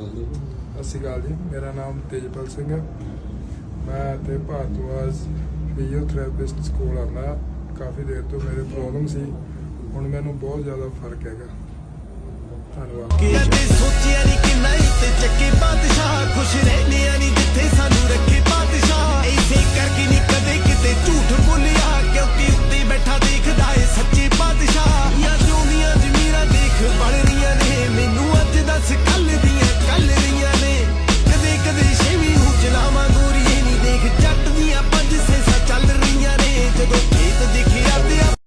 ਸਤਿ ਸ਼੍ਰੀ ਅਕਾਲ ਜੀ, ਮੇਰਾ ਨਾਮ ਤੇਜਪਾਲ ਸਿੰਘ ਹੈ। ਮੈਂ ਤੇ ਭਾਰਤਵਾਜ ਫਿਜ਼ੀਓਥੈਰੇਪਿਸਟ ਕੋਲ ਆਉਂਦਾ ਕਾਫੀ ਦੇਰ ਤੋਂ। ਮੇਰੇ ਪ੍ਰੋਬਲਮ ਸੀ, ਹੁਣ ਮੈਨੂੰ ਬਹੁਤ ਜ਼ਿਆਦਾ ਫਰਕ ਹੈਗਾ। ਧੰਨਵਾਦ। ਕਦੇ ਸੋਚਿਆ ਨਹੀਂ ਕਿ ਨਹੀਂ ਤੇ ਚੱਕੇ ਬਾਦਸ਼ਾਹ ਖੁਸ਼ ਰਹਿੰਦੇ ਆ ਨਹੀਂ ਜਿੱਥੇ ਸਾਨੂੰ ਰੱਖੇ ਬਾਦਸ਼ਾਹ।